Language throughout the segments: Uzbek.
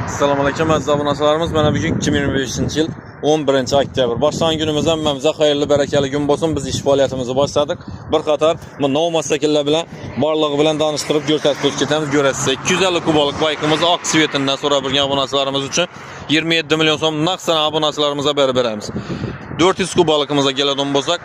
Assalomu alaykum aziz obunachilarimiz. Mana bugun 2025-yil 11-oktyabr. Boshlangan günimiz hammamizga xayrli, barakali kun bo'lsin. Biz ish faoliyatimizni boshladik. Bir qator nomasakillar bilan borlig'i bilan tanishtirib ko'rsatib ketamiz. Ko'rasiz. 250 kubalik baykimiz aksiyetinden so'rab turgan obunachilarimiz uchun 27 million so'm naqd sana obunachilarimizga berib beramiz. 400 kubalikimizga keladigan bo'lsak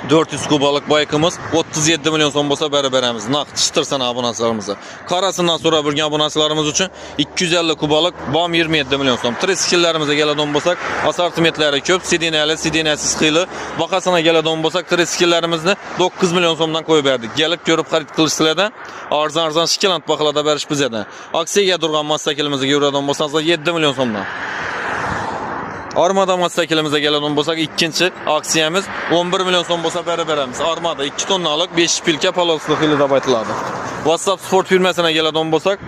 400 kubalik baykimiz 37 million so'm bo'lsa berib beramiz. Naqd ishtirsan obunachilarimizga. Qarasından so'rab turgan obunachilarimiz uchun 250 kubalik bom 27 million so'm. Triskillerimizga keladigan bo'lsak, assortimentlari ko'p, sidinali, sidinasiz xili. Vaqasına keladigan bo'lsak, triskillerimizni 9 million so'mdan qo'yib berdik. Kelib ko'rib xarid qilishingizdan arzon shiklant baholarda berish bizdan. Aksiyaga turgan masakilimizga ko'radigan bo'lsangiz 7 million so'mdan. Armada masakilimizga keladigan bo'lsak, ikkinchi aksiyamiz 11 million so'm bo'lsa berib beramiz. Armada 2 tonnalik 5 pilka palosli xilida aytiladi. WhatsApp sport firmasına keladigan bo'lsak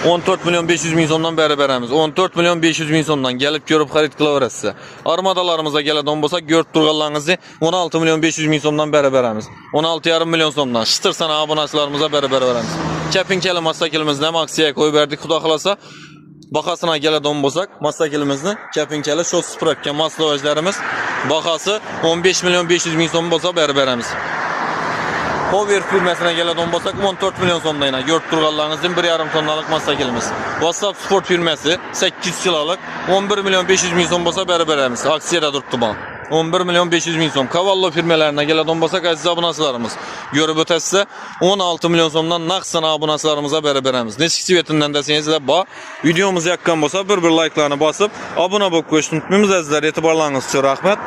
14 milyon 500 ming so'mdan berib beramiz. 14 milyon 500 ming so'mdan gelip ko'rib xarid qilaverasiz. Armadalarımızga keladigan bo'lsak, ko'rib turganlaringizni 16 milyon 500 ming so'mdan berib beramiz. 16,5 milyon so'mdan ishtirsan obunachilarimizga berib beramiz. Kepinkeli masakilimizni ham aksiyaga qo'yib berdik. Xudo xolasa Bahasına keladigan bo'lsak, masakilimizni kepinkeli show sprapga maslovajlarimiz bahası 15 milyon 500 ming so'm bo'lsa berib beramiz. Power firmasına keladigan bo'lsak 14 milyon so'mdan yana ko'rib turganlaringizdan 1,5 tonnalik masakilimiz. WhatsApp sport firması 800 kilolik 11 milyon 500 ming so'm bo'lsa berib beramiz. Aksiyada turibdi bu. 11 milyon 500 ming so'm. Cavallo firmalarına keladigan bo'lsak, aziz obunachilarimiz, ko'rib o'tasizlar 16 milyon so'mdan naqd sana obunachilarimizga berib beramiz. Nechik svetinden desangizlar bor. Videomiz yoqqan bo'lsa, bir like'larni bosib, obuna bo'lib qo'yishni unutmaymiz azizlar. E'tiborlaringiz uchun rahmat.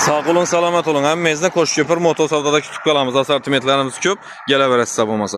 Sağ olun, salomat olun. Hammangizdan Qo'shko'pir moto savdoda kutib qolamiz. Assortimentlarimiz ko'p. Kelaverasiz bo'lmasa.